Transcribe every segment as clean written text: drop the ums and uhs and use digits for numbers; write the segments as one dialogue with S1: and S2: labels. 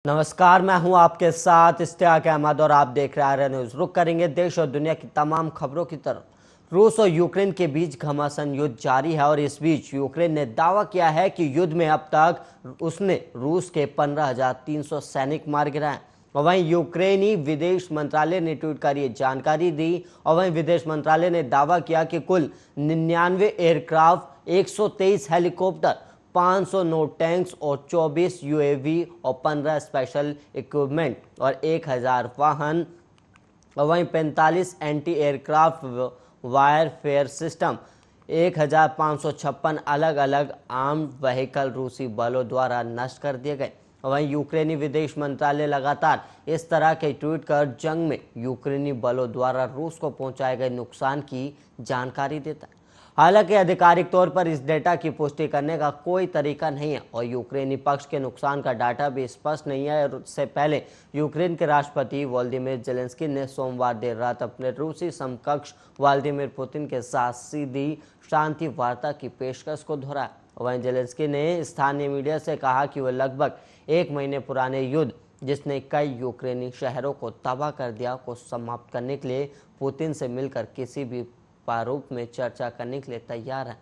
S1: नमस्कार, मैं हूं आपके साथ इश्तियाक अहमद और आप देख रहे हैं न्यूज। रुक करेंगे देश और दुनिया की तमाम खबरों की तरफ। रूस और यूक्रेन के बीच घमासान युद्ध जारी है और इस बीच यूक्रेन ने दावा किया है कि युद्ध में अब तक उसने रूस के 15,300 सैनिक मार गिराए हैं। और वहीं यूक्रेनी विदेश मंत्रालय ने ट्वीट कर ये जानकारी दी। और वहीं विदेश मंत्रालय ने दावा किया कि कुल 99 एयरक्राफ्ट, 123 हेलीकॉप्टर, 509 टैंक्स और 24 यूएवी और 15 स्पेशल इक्विपमेंट और 1000 वाहन और वहीं 45 एंटी एयरक्राफ्ट वायरफेयर सिस्टम, 1556 अलग अलग आर्म्ड व्हीकल रूसी बलों द्वारा नष्ट कर दिए गए। वहीं यूक्रेनी विदेश मंत्रालय लगातार इस तरह के ट्वीट कर जंग में यूक्रेनी बलों द्वारा रूस को पहुंचाए गए नुकसान की जानकारी देता है। हालांकि आधिकारिक तौर पर इस डेटा की पुष्टि करने का कोई तरीका नहीं है और यूक्रेनी पक्ष के नुकसान का डाटा भी स्पष्ट नहीं है। और इससे पहले यूक्रेन के राष्ट्रपति वोलोदिमीर जेलेंस्की ने सोमवार देर रात अपने रूसी समकक्ष व्लादिमीर पुतिन के साथ सीधी शांति वार्ता की पेशकश को दोहराया। वहीं जेलेंस्की ने स्थानीय मीडिया से कहा कि वह लगभग 1 महीने पुराने युद्ध, जिसने कई यूक्रेनी शहरों को तबाह कर दिया, को समाप्त करने के लिए पुतिन से मिलकर किसी भी प्रारूप में चर्चा करने के लिए तैयार है।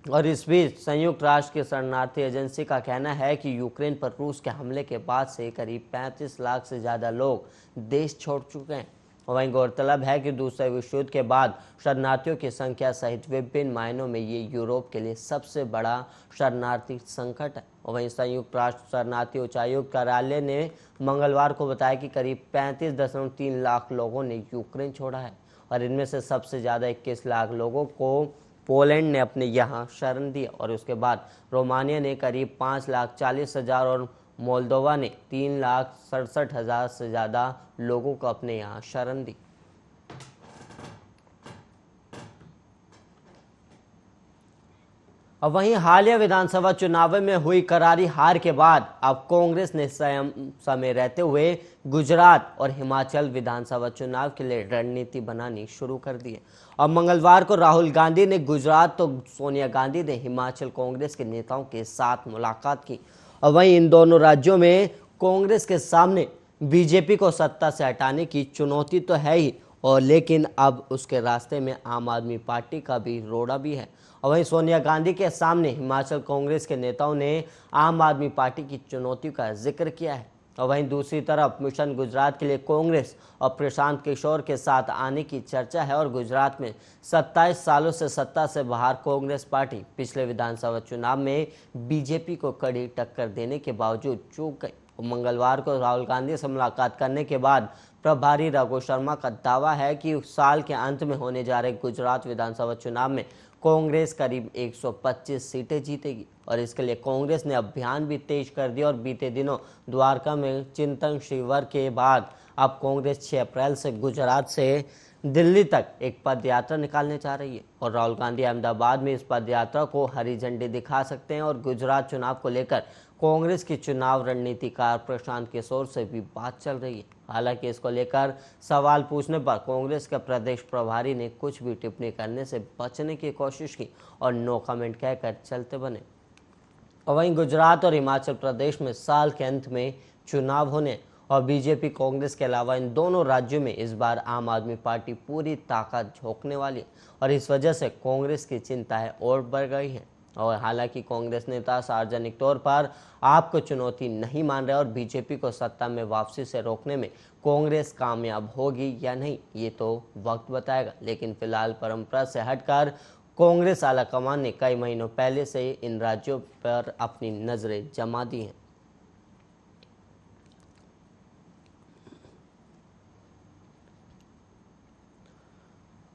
S1: और इस बीच संयुक्त राष्ट्र की शरणार्थी एजेंसी का कहना है कि यूक्रेन पर रूस के हमले के बाद से करीब 35 लाख से ज़्यादा लोग देश छोड़ चुके हैं। वहीं गौरतलब है कि दूसरे विश्व युद्ध के बाद शरणार्थियों की संख्या सहित विभिन्न मायनों में ये यूरोप के लिए सबसे बड़ा शरणार्थी संकट है। वहीं संयुक्त राष्ट्र शरणार्थी उच्चायुक्त कार्यालय ने मंगलवार को बताया कि करीब 35.3 लाख लोगों ने यूक्रेन छोड़ा है और इनमें से सबसे ज़्यादा 21 लाख लोगों को पोलैंड ने अपने यहाँ शरण दी और उसके बाद रोमानिया ने करीब 5,40,000 और मोल्दोवा ने 3,67,000 से ज़्यादा लोगों को अपने यहाँ शरण दी। अब वहीं हालिया विधानसभा चुनाव में हुई करारी हार के बाद अब कांग्रेस ने संयम समय रहते हुए गुजरात और हिमाचल विधानसभा चुनाव के लिए रणनीति बनानी शुरू कर दी है। अब मंगलवार को राहुल गांधी ने गुजरात तो सोनिया गांधी ने हिमाचल कांग्रेस के नेताओं के साथ मुलाकात की। और वहीं इन दोनों राज्यों में कांग्रेस के सामने बीजेपी को सत्ता से हटाने की चुनौती तो है ही, और लेकिन अब उसके रास्ते में आम आदमी पार्टी का भी रोड़ा भी है। और वहीं सोनिया गांधी के सामने हिमाचल कांग्रेस के नेताओं ने आम आदमी पार्टी की चुनौती का जिक्र किया है। और वहीं दूसरी तरफ मिशन गुजरात के लिए कांग्रेस और प्रशांत किशोर के साथ आने की चर्चा है। और गुजरात में 27 सालों से सत्ता से बाहर कांग्रेस पार्टी पिछले विधानसभा चुनाव में बीजेपी को कड़ी टक्कर देने के बावजूद चूक गई। मंगलवार को राहुल गांधी से मुलाकात करने के बाद प्रभारी रघु शर्मा का दावा है कि साल के अंत में होने जा रहे गुजरात विधानसभा चुनाव में कांग्रेस करीब 125 सीटें जीतेगी। और इसके लिए कांग्रेस ने अभियान भी तेज कर दिया और बीते दिनों द्वारका में चिंतन शिविर के बाद अब कांग्रेस 6 अप्रैल से गुजरात से दिल्ली तक एक पद यात्रा निकालने जा रही है। और राहुल गांधी अहमदाबाद में इस पद यात्रा को हरी झंडी दिखा सकते हैं। और गुजरात चुनाव को लेकर कांग्रेस की चुनाव रणनीतिकार प्रशांत किशोर से भी बात चल रही है। हालांकि इसको लेकर सवाल पूछने पर कांग्रेस के प्रदेश प्रभारी ने कुछ भी टिप्पणी करने से बचने की कोशिश की और नो कमेंट कहकर चलते बने। और वहीं गुजरात और हिमाचल प्रदेश में साल के अंत में चुनाव होने और बीजेपी कांग्रेस के अलावा इन दोनों राज्यों में इस बार आम आदमी पार्टी पूरी ताकत झोंकने वाली है। और इस वजह से कांग्रेस की चिंताएं और बढ़ गई हैं। और हालांकि कांग्रेस नेता सार्वजनिक तौर पर आपको चुनौती नहीं मान रहे और बीजेपी को सत्ता में वापसी से रोकने में कांग्रेस कामयाब होगी या नहीं, ये तो वक्त बताएगा। लेकिन फिलहाल परंपरा से हटकर कांग्रेस आलाकमान ने कई महीनों पहले से इन राज्यों पर अपनी नजरें जमा दी हैं।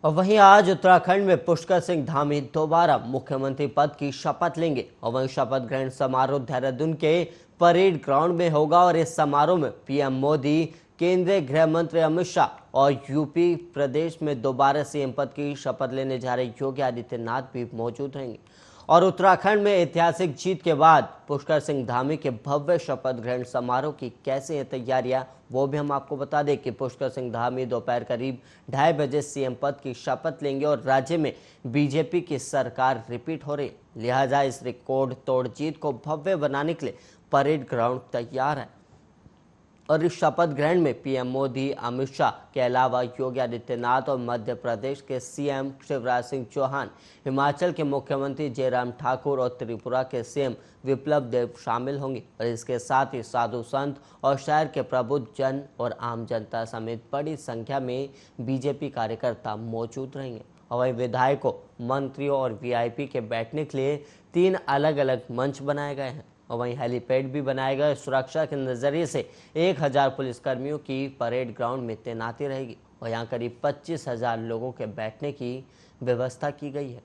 S1: और वहीं आज उत्तराखंड में पुष्कर सिंह धामी दोबारा मुख्यमंत्री पद की शपथ लेंगे। और वहीं शपथ ग्रहण समारोह देहरादून के परेड ग्राउंड में होगा। और इस समारोह में पीएम मोदी, केंद्रीय गृह मंत्री अमित शाह और यूपी प्रदेश में दोबारा सीएम पद की शपथ लेने जा रहे योगी आदित्यनाथ भी मौजूद रहेंगे। और उत्तराखंड में ऐतिहासिक जीत के बाद पुष्कर सिंह धामी के भव्य शपथ ग्रहण समारोह की कैसी हैं तैयारियां, वो भी हम आपको बता दें कि पुष्कर सिंह धामी दोपहर करीब 2:30 बजे सीएम पद की शपथ लेंगे। और राज्य में बीजेपी की सरकार रिपीट हो रही, लिहाजा इस रिकॉर्ड तोड़ जीत को भव्य बनाने के लिए परेड ग्राउंड तैयार है। और इस शपथ ग्रहण में पीएम मोदी, अमित शाह के अलावा योगी आदित्यनाथ और मध्य प्रदेश के सीएम शिवराज सिंह चौहान, हिमाचल के मुख्यमंत्री जयराम ठाकुर और त्रिपुरा के सीएम विप्लव देव शामिल होंगे। और इसके साथ ही साधु संत और शहर के प्रबुद्ध जन और आम जनता समेत बड़ी संख्या में बीजेपी कार्यकर्ता मौजूद रहेंगे। और वहीं विधायकों, मंत्रियों और वीआईपी के बैठने के लिए 3 अलग अलग मंच बनाए गए हैं। और वहीं हेलीपैड भी बनाया गया। सुरक्षा के नजरिए से 1000 पुलिसकर्मियों की परेड ग्राउंड में तैनाती रहेगी और यहाँ करीब 25,000 लोगों के बैठने की व्यवस्था की गई है।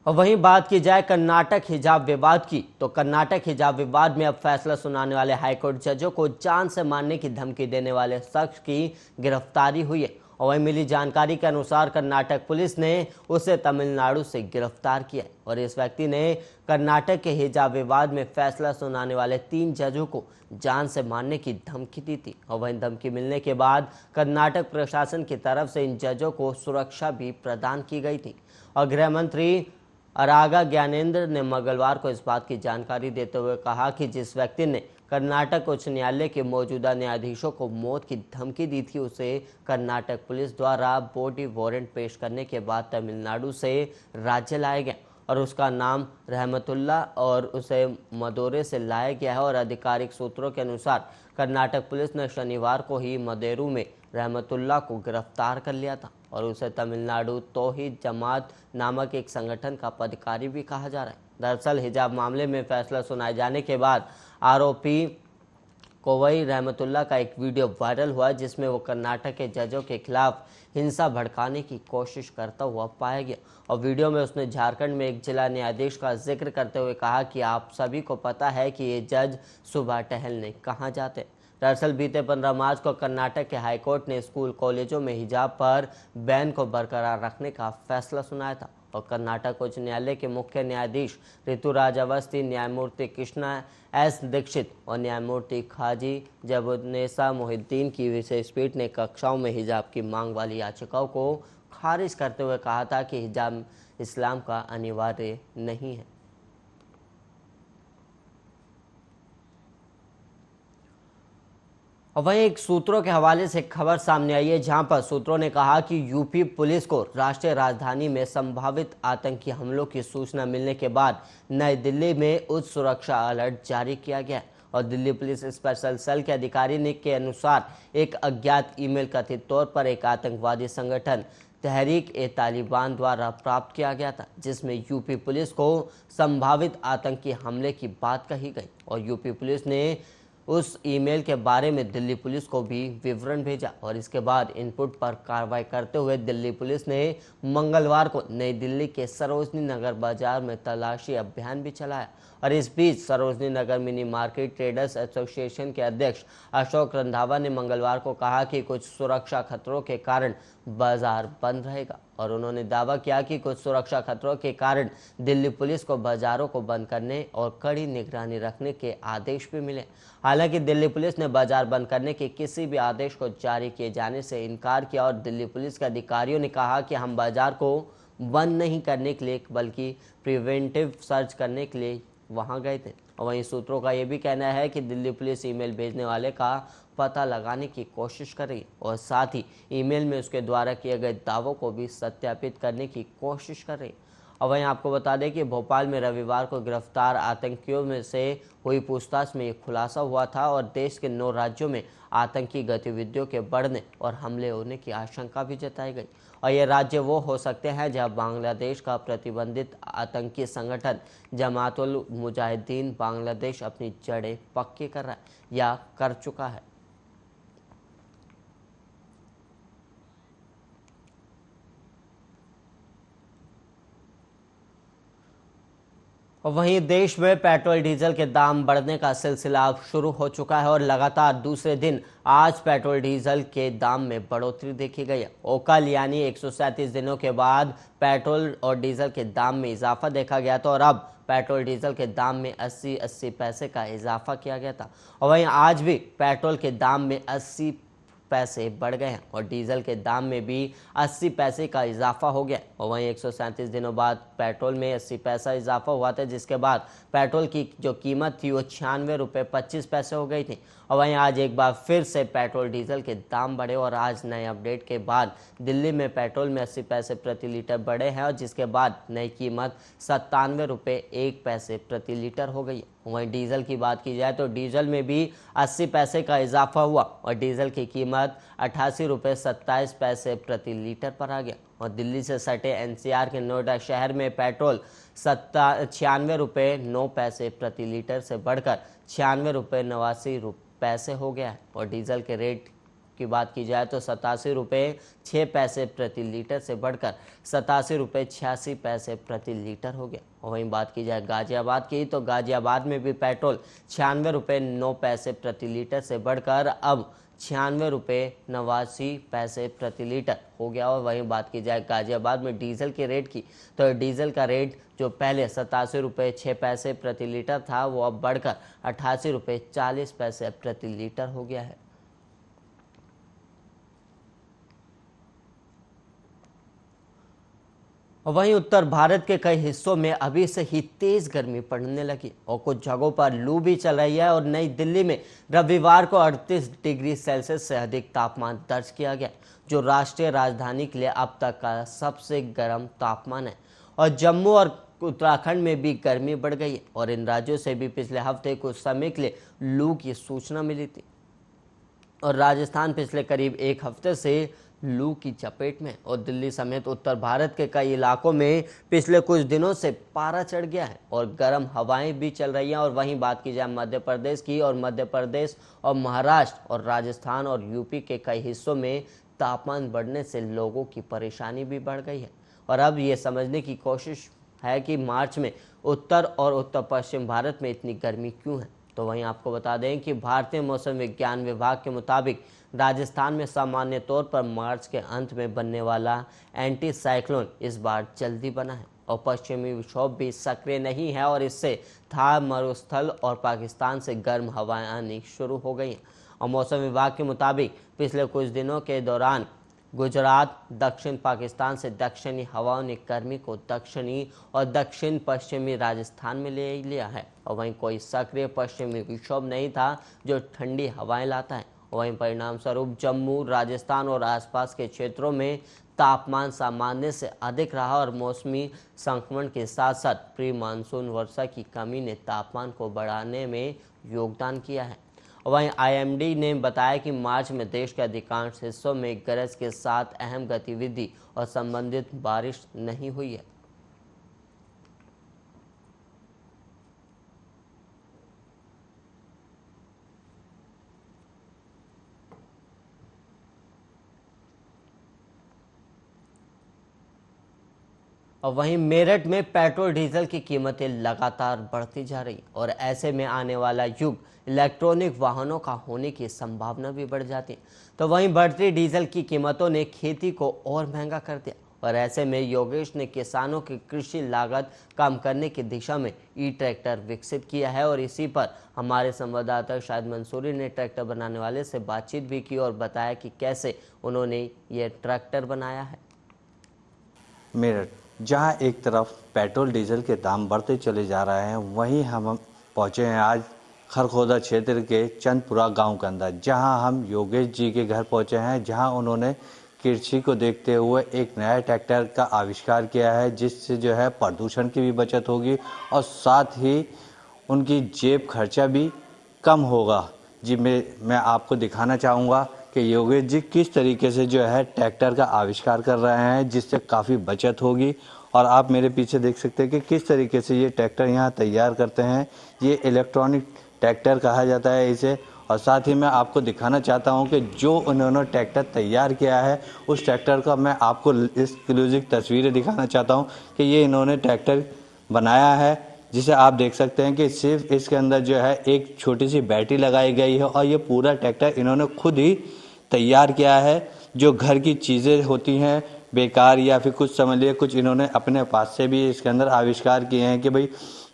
S1: और वहीं बात की जाए कर्नाटक हिजाब विवाद की, तो कर्नाटक हिजाब विवाद में अब फैसला सुनाने वाले हाईकोर्ट जजों को जान से मारने की धमकी देने वाले शख्स की गिरफ्तारी हुई है। और वहीं मिली जानकारी के अनुसार कर्नाटक पुलिस ने उसे तमिलनाडु से गिरफ्तार किया है। और इस व्यक्ति ने कर्नाटक के हिजाब विवाद में फैसला सुनाने वाले 3 जजों को जान से मारने की धमकी दी थी। और वहीं धमकी मिलने के बाद कर्नाटक प्रशासन की तरफ से इन जजों को सुरक्षा भी प्रदान की गई थी। और गृह मंत्री अरागा ज्ञानेंद्र ने मंगलवार को इस बात की जानकारी देते हुए कहा कि जिस व्यक्ति ने कर्नाटक उच्च न्यायालय के मौजूदा न्यायाधीशों को मौत की धमकी दी थी, उसे कर्नाटक पुलिस द्वारा बॉडी वारंट पेश करने के बाद तमिलनाडु से राज्य लाया गया और उसका नाम रहमतुल्ला और उसे मदुरै से लाया गया है। और आधिकारिक सूत्रों के अनुसार कर्नाटक पुलिस ने शनिवार को ही मदुरै में रहमतुल्ला को गिरफ्तार कर लिया था और उसे तमिलनाडु तौहीद जमात नामक एक संगठन का पदाधिकारी भी कहा जा रहा है। दरअसल हिजाब मामले में फैसला सुनाए जाने के बाद आरोपी कोवई रहमतुल्ला का एक वीडियो वायरल हुआ जिसमें वो कर्नाटक के जजों के खिलाफ हिंसा भड़काने की कोशिश करता हुआ पाया गया। और वीडियो में उसने झारखंड में एक जिला न्यायाधीश का जिक्र करते हुए कहा कि आप सभी को पता है कि ये जज सुबह टहलने कहाँ जाते। दरअसल बीते 15 मार्च को कर्नाटक के हाईकोर्ट ने स्कूल कॉलेजों में हिजाब पर बैन को बरकरार रखने का फैसला सुनाया था। और कर्नाटक उच्च न्यायालय के मुख्य न्यायाधीश ऋतुराज अवस्थी, न्यायमूर्ति कृष्णा एस दीक्षित और न्यायमूर्ति खाजी जबुन्नेसा मोहिद्दीन की विशेष पीठ ने कक्षाओं में हिजाब की मांग वाली याचिकाओं को खारिज करते हुए कहा था कि हिजाब इस्लाम का अनिवार्य नहीं है। और वहीं एक सूत्रों के हवाले से खबर सामने आई है जहां पर सूत्रों ने कहा कि यूपी पुलिस को राष्ट्रीय राजधानी में संभावित आतंकी हमलों की सूचना मिलने के बाद नई दिल्ली में उच्च सुरक्षा अलर्ट जारी किया गया। और दिल्ली पुलिस स्पेशल सेल के अधिकारी के अनुसार एक अज्ञात ईमेल कथित तौर पर एक आतंकवादी संगठन तहरीक-ए-तालिबान द्वारा प्राप्त किया गया था जिसमें यूपी पुलिस को संभावित आतंकी हमले की बात कही गई। और यूपी पुलिस ने उस ईमेल के बारे में दिल्ली पुलिस को भी विवरण भेजा और इसके बाद इनपुट पर कार्रवाई करते हुए दिल्ली पुलिस ने मंगलवार को नई दिल्ली के सरोजनी नगर बाजार में तलाशी अभियान भी चलाया। और इस बीच Sarojini Nagar mini market traders association के अध्यक्ष अशोक रंधावा ने मंगलवार को कहा कि कुछ सुरक्षा खतरों के कारण बाजार बंद रहेगा। और उन्होंने दावा किया कि कुछ सुरक्षा खतरों के कारण दिल्ली पुलिस को बाजारों को बंद करने और कड़ी निगरानी रखने के आदेश भी मिले। हालांकि दिल्ली पुलिस ने बाजार बंद करने के किसी भी आदेश को जारी किए जाने से इनकार किया और दिल्ली पुलिस के अधिकारियों ने कहा कि हम बाजार को बंद नहीं करने के लिए बल्कि प्रिवेंटिव सर्च करने के लिए वहां गए थे। और वहीं सूत्रों का यह भी कहना है कि दिल्ली पुलिस ईमेल भेजने वाले का पता लगाने की कोशिश कर रही है और साथ ही ईमेल में उसके द्वारा किए गए दावों को भी सत्यापित करने की कोशिश कर रही है। और वहीं आपको बता दें कि भोपाल में रविवार को गिरफ्तार आतंकियों में से हुई पूछताछ में एक खुलासा हुआ था और देश के 9 राज्यों में आतंकी गतिविधियों के बढ़ने और हमले होने की आशंका भी जताई गई। और ये राज्य वो हो सकते हैं जहां बांग्लादेश का प्रतिबंधित आतंकी संगठन जमातुल मुजाहिदीन बांग्लादेश अपनी जड़ें पक्की कर रहा है या कर चुका है। और वहीं देश में पेट्रोल डीजल के दाम बढ़ने का सिलसिला अब शुरू हो चुका है और लगातार दूसरे दिन आज पेट्रोल डीजल के दाम में बढ़ोतरी देखी गई है। और कल यानी 137 दिनों के बाद पेट्रोल और डीजल के दाम में इजाफा देखा गया था और अब पेट्रोल डीजल के दाम में 80 पैसे का इजाफा किया गया था। और वहीं आज भी पेट्रोल के दाम में 80 पैसे बढ़ गए हैं और डीजल के दाम में भी 80 पैसे का इजाफा हो गया। और वहीं 137 दिनों बाद पेट्रोल में 80 पैसा इजाफा हुआ था, जिसके बाद पेट्रोल की जो कीमत थी वो 96 रुपये 25 पैसे हो गई थी। और वहीं आज एक बार फिर से पेट्रोल डीजल के दाम बढ़े और आज नए अपडेट के बाद दिल्ली में पेट्रोल में 80 पैसे प्रति लीटर बढ़े हैं और जिसके बाद नई कीमत 97 रुपये 1 पैसे प्रति लीटर हो गई है। वहीं डीजल की बात की जाए तो डीजल में भी 80 पैसे का इजाफा हुआ और डीजल की कीमत 88 रुपये 27 पैसे प्रति लीटर पर आ गया। और दिल्ली से सटे एनसीआर के नोएडा शहर में पेट्रोल 96 रुपये 9 पैसे प्रति लीटर से बढ़कर 96 रुपये 89 पैसे हो गया है। और डीजल के रेट की बात की जाए तो 87 रुपये 6 पैसे प्रति लीटर से बढ़कर 87 रुपये 86 पैसे प्रति लीटर हो गया। और वहीं बात की जाए गाजियाबाद की तो गाजियाबाद में भी पेट्रोल 96 रुपये 9 पैसे प्रति लीटर से बढ़कर अब 96 रुपये 89 पैसे प्रति लीटर हो गया। और वहीं बात की जाए गाजियाबाद में डीजल के रेट की तो डीजल का रेट जो पहले 87 रुपये 6 पैसे प्रति लीटर था वो अब बढ़कर 88 रुपये 40 पैसे प्रति लीटर हो गया है। वहीं उत्तर भारत के कई हिस्सों में अभी से ही तेज गर्मी पड़ने लगी और कुछ जगहों पर लू भी चल रही है। और नई दिल्ली में रविवार को 38 डिग्री सेल्सियस से अधिक तापमान दर्ज किया गया, जो राष्ट्रीय राजधानी के लिए अब तक का सबसे गर्म तापमान है। और जम्मू और उत्तराखंड में भी गर्मी बढ़ गई है और इन राज्यों से भी पिछले हफ्ते कुछ समय के लिए लू की सूचना मिली थी। और राजस्थान पिछले करीब एक हफ्ते से लू की चपेट में और दिल्ली समेत उत्तर भारत के कई इलाकों में पिछले कुछ दिनों से पारा चढ़ गया है और गर्म हवाएं भी चल रही हैं। और वहीं बात की जाए मध्य प्रदेश की और मध्य प्रदेश और महाराष्ट्र और राजस्थान और यूपी के कई हिस्सों में तापमान बढ़ने से लोगों की परेशानी भी बढ़ गई है। और अब ये समझने की कोशिश है कि मार्च में उत्तर और उत्तर पश्चिम भारत में इतनी गर्मी क्यों है। तो वहीं आपको बता दें कि भारतीय मौसम विज्ञान विभाग के मुताबिक राजस्थान में सामान्य तौर पर मार्च के अंत में बनने वाला एंटी साइक्लोन इस बार जल्दी बना है और पश्चिमी विक्षोभ भी सक्रिय नहीं है और इससे थार मरुस्थल और पाकिस्तान से गर्म हवाएं आनी शुरू हो गई हैं। और मौसम विभाग के मुताबिक पिछले कुछ दिनों के दौरान गुजरात, दक्षिण पाकिस्तान से दक्षिणी हवाओं ने गर्मी को दक्षिणी और दक्षिण पश्चिमी राजस्थान में ले लिया है। और वहीं कोई सक्रिय पश्चिमी विक्षोभ नहीं था जो ठंडी हवाएं लाता है। वहीं परिणाम स्वरूप जम्मू, राजस्थान और आसपास के क्षेत्रों में तापमान सामान्य से अधिक रहा और मौसमी संक्रमण के साथ साथ प्री मानसून वर्षा की कमी ने तापमान को बढ़ाने में योगदान किया है। वहीं आईएमडी ने बताया कि मार्च में देश के अधिकांश हिस्सों में गरज के साथ अहम गतिविधि और संबंधित बारिश नहीं हुई है। और वहीं मेरठ में पेट्रोल डीजल की कीमतें लगातार बढ़ती जा रही और ऐसे में आने वाला युग इलेक्ट्रॉनिक वाहनों का होने की संभावना भी बढ़ जाती है। तो वहीं बढ़ती डीजल की कीमतों ने खेती को और महंगा कर दिया और ऐसे में योगेश ने किसानों की कृषि लागत कम करने की दिशा में ई ट्रैक्टर विकसित किया है। और इसी पर हमारे संवाददाता शाहिद मंसूरी ने ट्रैक्टर बनाने वाले से बातचीत भी की और बताया कि कैसे उन्होंने ये ट्रैक्टर बनाया है।
S2: मेरठ, जहां एक तरफ पेट्रोल डीजल के दाम बढ़ते चले जा रहे हैं, वहीं हम पहुंचे हैं आज खरखोदा क्षेत्र के चंदपुरा गांव के अंदर, जहां हम योगेश जी के घर पहुंचे हैं, जहां उन्होंने कृषि को देखते हुए एक नया ट्रैक्टर का आविष्कार किया है, जिससे जो है प्रदूषण की भी बचत होगी और साथ ही उनकी जेब खर्चा भी कम होगा। जी मैं आपको दिखाना चाहूँगा कि योगेश जी किस तरीके से जो है ट्रैक्टर का आविष्कार कर रहे हैं, जिससे काफ़ी बचत होगी। और आप मेरे पीछे देख सकते हैं कि किस तरीके से ये ट्रैक्टर यहाँ तैयार करते हैं। ये इलेक्ट्रॉनिक ट्रैक्टर कहा जाता है इसे। और साथ ही मैं आपको दिखाना चाहता हूँ कि जो उन्होंने ट्रैक्टर तैयार किया है, उस ट्रैक्टर का मैं आपको एक्सक्लूसिव तस्वीरें दिखाना चाहता हूँ कि ये इन्होंने ट्रैक्टर बनाया है, जिसे आप देख सकते हैं कि सिर्फ इसके अंदर जो है एक छोटी सी बैटरी लगाई गई है और ये पूरा ट्रैक्टर इन्होंने खुद ही तैयार किया है। जो घर की चीज़ें होती हैं बेकार या फिर कुछ समझ लिए कुछ इन्होंने अपने पास से भी इसके अंदर आविष्कार किए हैं कि भाई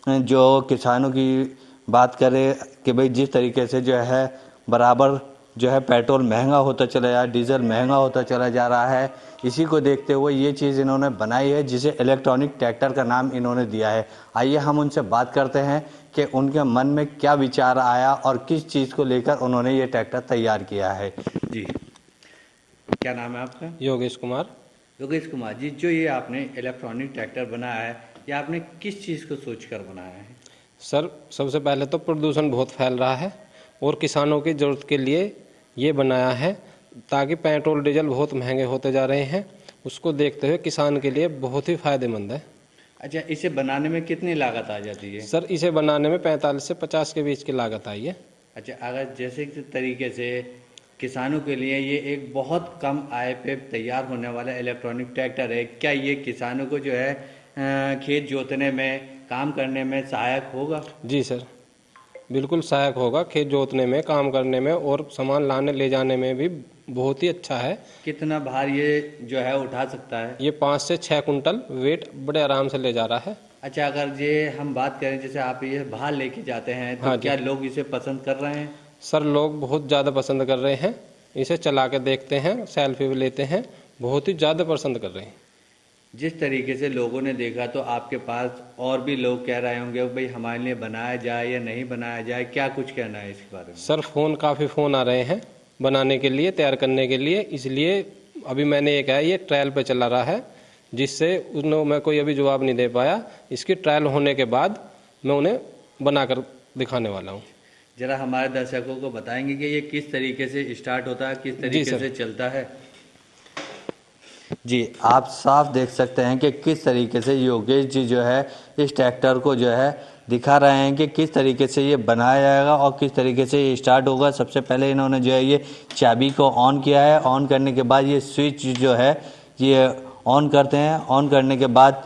S2: जो किसानों की बात करें कि भाई जिस तरीके से जो है बराबर जो है पेट्रोल महंगा होता चला जा रहा है, डीजल महंगा होता चला जा रहा है। इसी को देखते हुए ये चीज़ इन्होंने बनाई है, जिसे इलेक्ट्रॉनिक ट्रैक्टर का नाम इन्होंने दिया है। आइए हम उनसे बात करते हैं कि उनके मन में क्या विचार आया और किस चीज़ को लेकर उन्होंने ये ट्रैक्टर तैयार किया है। जी, क्या नाम है आपका?
S3: योगेश कुमार।
S2: योगेश कुमार जी, जो ये आपने इलेक्ट्रॉनिक ट्रैक्टर बनाया है, ये आपने किस चीज़ को सोचकर बनाया है?
S3: सर, सबसे पहले तो प्रदूषण बहुत फैल रहा है और किसानों की ज़रूरत के लिए ये बनाया है, ताकि पेट्रोल डीजल बहुत महंगे होते जा रहे हैं, उसको देखते हुए किसान के लिए बहुत ही फायदेमंद है।
S2: अच्छा, इसे बनाने में कितनी लागत आ जाती है?
S3: सर, इसे बनाने में 45 से 50 के बीच की लागत आई है।
S2: अच्छा, अगर जैसे कि तरीके से किसानों के लिए ये एक बहुत कम आय पे तैयार होने वाला इलेक्ट्रॉनिक ट्रैक्टर है, क्या ये किसानों को जो है खेत जोतने में, काम करने में सहायक होगा?
S3: जी सर, बिल्कुल सहायक होगा। खेत जोतने में, काम करने में और सामान लाने ले जाने में भी बहुत ही अच्छा है।
S2: कितना भार ये जो है उठा सकता है?
S3: ये 5 से 6 कुंटल वेट बड़े आराम से ले जा रहा है।
S2: अच्छा, अगर ये हम बात करें, जैसे आप ये भार लेके जाते हैं, तो
S3: हाँ जी।
S2: क्या लोग इसे पसंद कर रहे हैं?
S3: सर, लोग बहुत ज़्यादा पसंद कर रहे हैं, इसे चला के देखते हैं, सेल्फी भी लेते हैं, बहुत ही ज़्यादा पसंद कर रहे हैं।
S2: जिस तरीके से लोगों ने देखा, तो आपके पास और भी लोग कह रहे होंगे भाई हमारे लिए बनाया जाए या नहीं बनाया जाए, क्या कुछ कहना है इसके बारे में?
S3: सर, काफ़ी फ़ोन आ रहे हैं बनाने के लिए, तैयार करने के लिए, इसलिए अभी मैंने ये कहा ये ट्रायल पे चला रहा है, जिससे उन्होंने मैं कोई अभी जवाब नहीं दे पाया। इसकी ट्रायल होने के बाद मैं उन्हें बनाकर दिखाने वाला हूँ।
S2: जरा हमारे दर्शकों को बताएंगे कि ये किस तरीके से स्टार्ट होता है, किस तरीके से चलता है? जी, आप साफ देख सकते हैं कि किस तरीके से योगेश जी जो है इस ट्रैक्टर को जो है दिखा रहे हैं कि किस तरीके से ये बनाया जाएगा और किस तरीके से ये स्टार्ट होगा। सबसे पहले इन्होंने जो है ये चाबी को ऑन किया है। ऑन करने के बाद ये स्विच जो है ये ऑन करते हैं। ऑन करने के बाद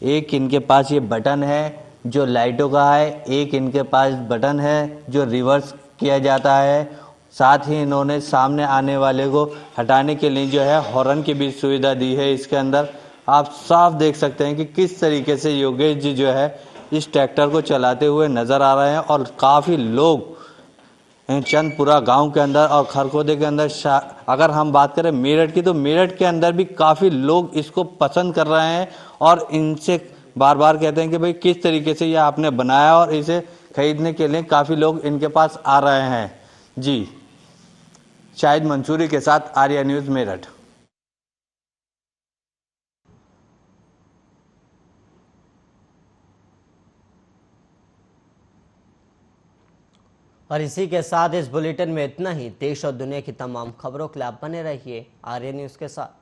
S2: एक इनके पास ये बटन है जो लाइटों का है, एक इनके पास बटन है जो रिवर्स किया जाता है। साथ ही इन्होंने सामने आने वाले को हटाने के लिए जो है हॉर्न की भी सुविधा दी है इसके अंदर। आप साफ देख सकते हैं कि किस तरीके से योगेश जी जो है इस ट्रैक्टर को चलाते हुए नज़र आ रहे हैं और काफ़ी लोग चंदपुरा गांव के अंदर और खरखोदे के अंदर, अगर हम बात करें मेरठ की, तो मेरठ के अंदर भी काफ़ी लोग इसको पसंद कर रहे हैं और इनसे बार बार कहते हैं कि भाई किस तरीके से ये आपने बनाया, और इसे खरीदने के लिए काफ़ी लोग इनके पास आ रहे हैं। जी, शाहिद मंसूरी के साथ आर्या न्यूज़ मेरठ।
S1: और इसी के साथ इस बुलेटिन में इतना ही। देश और दुनिया की तमाम खबरों के लिए आप बने रहिए आर्या न्यूज़ के साथ।